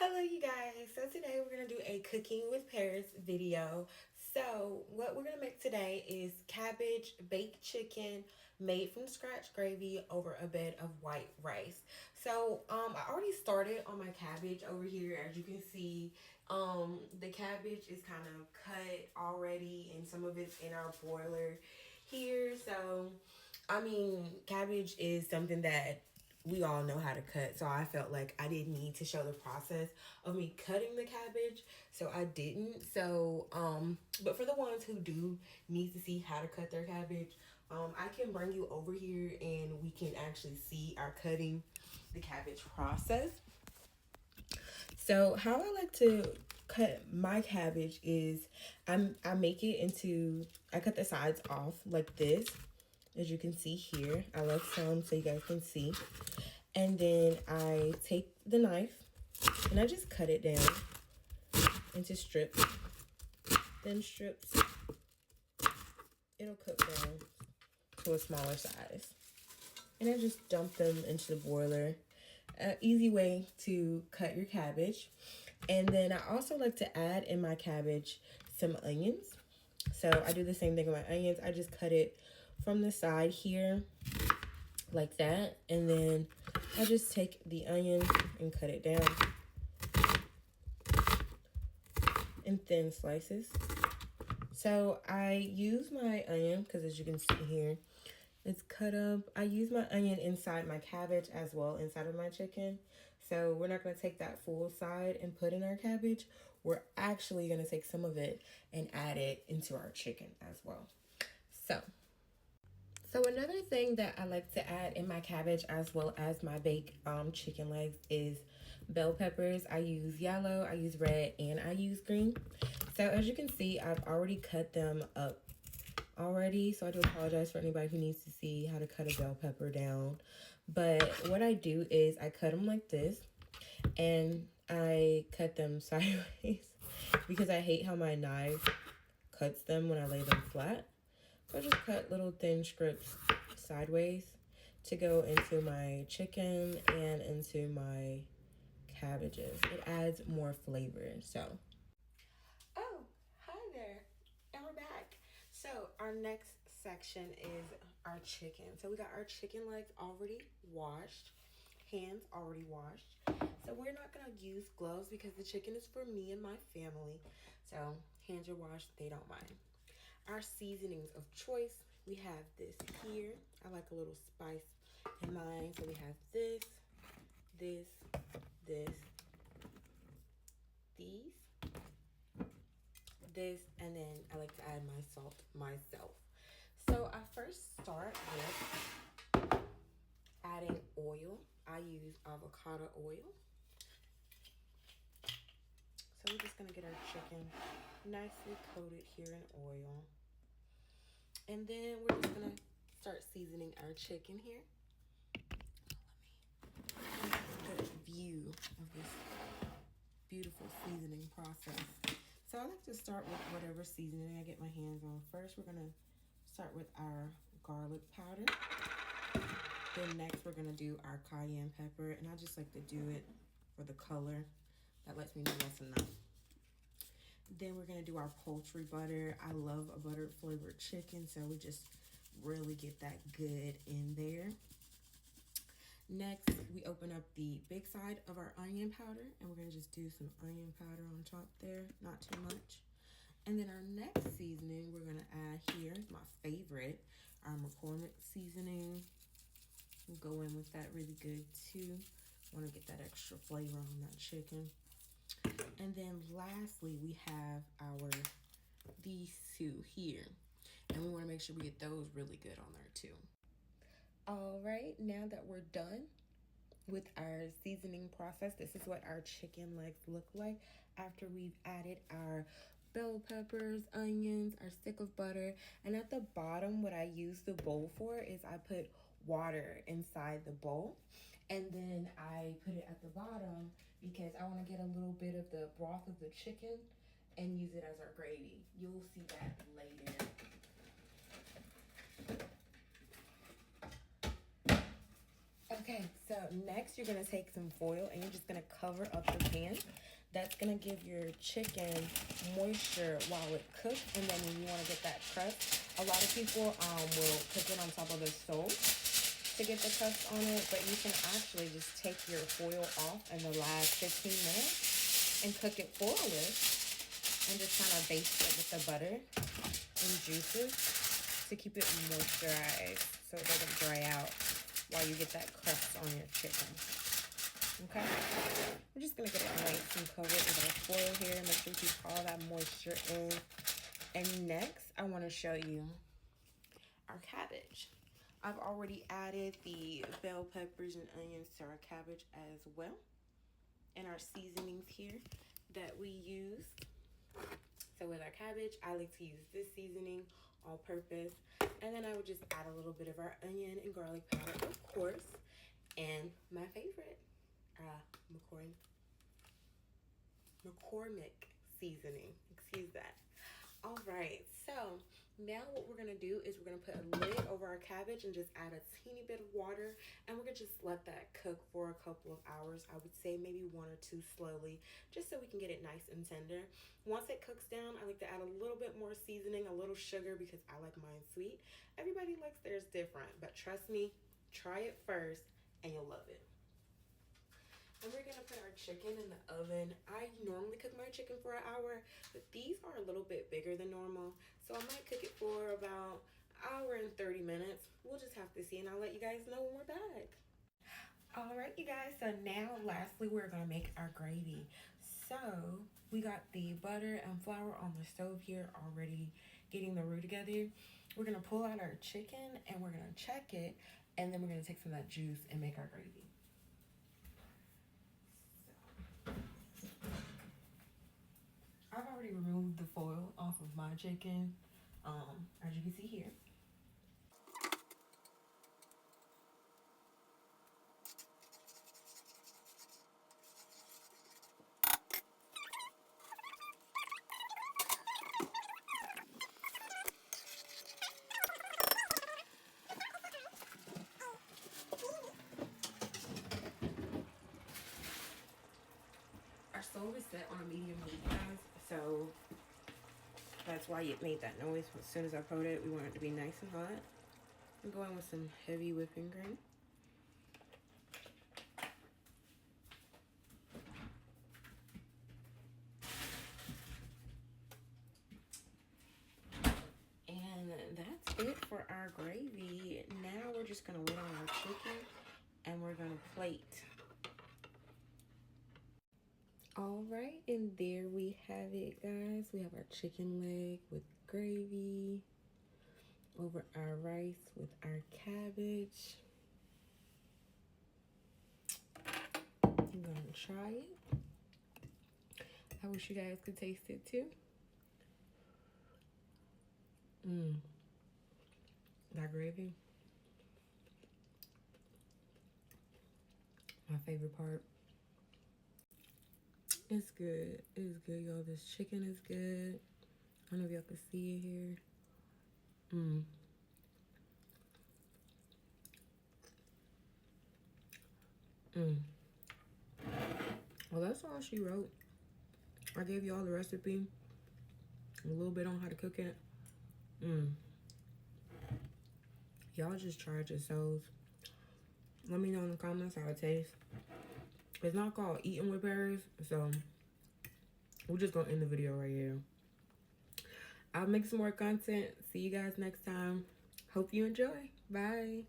Hello, you guys. So today we're gonna do a cooking with Paris video. So what we're gonna make today is cabbage baked chicken made from scratch gravy over a bed of white rice. So I already started on my cabbage over here. As you can see, the cabbage is kind of cut already, and some of it's in our boiler here. So I mean, cabbage is something that we all know how to cut. So I felt like I didn't need to show the process of me cutting the cabbage. So I didn't. But for the ones who do need to see how to cut their cabbage, I can bring you over here and we can actually see our cutting the cabbage process. So how I like to cut my cabbage is I make it into, I cut the sides off like this. As you can see here, I left some so you guys can see. And then I take the knife and I just cut it down into strips, thin strips. It'll cook down to a smaller size. And I just dump them into the boiler. Easy way to cut your cabbage. And then I also like to add in my cabbage some onions. So I do the same thing with my onions. I just cut it from the side here like that. And then I just take the onion and cut it down in thin slices. So I use my onion because, as you can see here, it's cut up. I use my onion inside my cabbage as well, inside of my chicken. So we're not going to take that full side and put in our cabbage. We're actually going to take some of it and add it into our chicken as well. So another thing that I like to add in my cabbage as well as my baked chicken legs is bell peppers. I use yellow, I use red, and I use green. So as you can see, I've already cut them up already. So I do apologize for anybody who needs to see how to cut a bell pepper down. But what I do is I cut them like this and I cut them sideways because I hate how my knife cuts them when I lay them flat. So I just cut little thin strips sideways to go into my chicken and into my cabbages. It adds more flavor. Oh, hi there. And we're back. So our next section is our chicken. So we got our chicken legs already washed, hands already washed. So we're not gonna use gloves because the chicken is for me and my family. So hands are washed, they don't mind. Our seasonings of choice, we have this here. I like a little spice in mine. So we have this, these, and then I like to add my salt myself. So I first start with adding oil. I use avocado oil. So we're just gonna get our chicken nicely coated here in oil. And then we're just gonna start seasoning our chicken here. Let me get a view of this beautiful seasoning process. So I like to start with whatever seasoning I get my hands on. First, we're gonna start with our garlic powder. Then next, we're gonna do our cayenne pepper. And I just like to do it for the color. That lets me know that's enough. Then we're gonna do our poultry butter. I love a butter flavored chicken, so we just really get that good in there. Next, we open up the big side of our onion powder, and we're gonna just do some onion powder on top there, not too much. And then our next seasoning we're gonna add here is my favorite, our McCormick seasoning. We'll go in with that really good too. Want to get that extra flavor on that chicken. And then lastly, we have these two here. And we want to make sure we get those really good on there too. All right, now that we're done with our seasoning process, this is what our chicken legs look like after we've added our bell peppers, onions, our stick of butter. And at the bottom, what I use the bowl for is I put water inside the bowl. And then I put it at the bottom because I want to get a little bit of the broth of the chicken and use it as our gravy. You'll see that later. Okay, Okay, so next you're gonna take some foil and you're just gonna cover up the pan. That's gonna give your chicken moisture while it cooks, and then when you wanna get that crust, a lot of people will cook it on top of the stove to get the crust on it, but you can actually just take your foil off in the last 15 minutes and cook it forward and just kind of baste it with the butter and juices to keep it moisturized so it doesn't dry out while you get that crust on your chicken. Okay, we're just gonna get it nice and covered with our foil here. Make sure you keep all that moisture in. And next, I want to show you our cabbage. I've already added the bell peppers and onions to our cabbage as well, and our seasonings here that we use. So with our cabbage, I like to use this seasoning, all purpose, and then I would just add a little bit of our onion and garlic powder, of course, and my favorite, McCormick seasoning. Excuse that. All right, so now what we're gonna do is we're gonna put a lid over our cabbage and just add a teeny bit of water, and we're gonna just let that cook for a couple of hours. I would say maybe 1 or 2 slowly, just so we can get it nice and tender. Once it cooks down, I like to add a little bit more seasoning, a little sugar, because I like mine sweet. Everybody likes theirs different, but trust me, try it first and you'll love it. And we're gonna put our chicken in the oven. I normally cook my chicken for an hour, but these are a little bit bigger than normal, so I might cook it for about an hour and 30 minutes. We'll just have to see, and I'll let you guys know when we're back. All right, you guys, so now lastly we're gonna make our gravy. So we got the butter and flour on the stove here already getting the roux together. We're gonna pull out our chicken and we're gonna check it, and then we're gonna take some of that juice and make our gravy. I've already removed the foil off of my chicken, as you can see here. Our stove is set on a medium heat, guys, so that's why it made that noise. As soon as I put it, we want it to be nice and hot. I'm going with some heavy whipping cream. And that's it for our gravy. Now we're just gonna lay on our chicken and we're gonna plate. All right, and there we have it, guys. We have our chicken leg with gravy over our rice with our cabbage. I'm gonna try it. I wish you guys could taste it too. That gravy, my favorite part. It's good. It's good, y'all. This chicken is good. I don't know if y'all can see it here. Well, that's all she wrote. I gave y'all the recipe, a little bit on how to cook it. Y'all just try it yourselves. Let me know in the comments how it tastes. It's not called Eating with Paris, so we're just gonna end the video right here. I'll make some more content. See you guys next time. Hope you enjoy. Bye.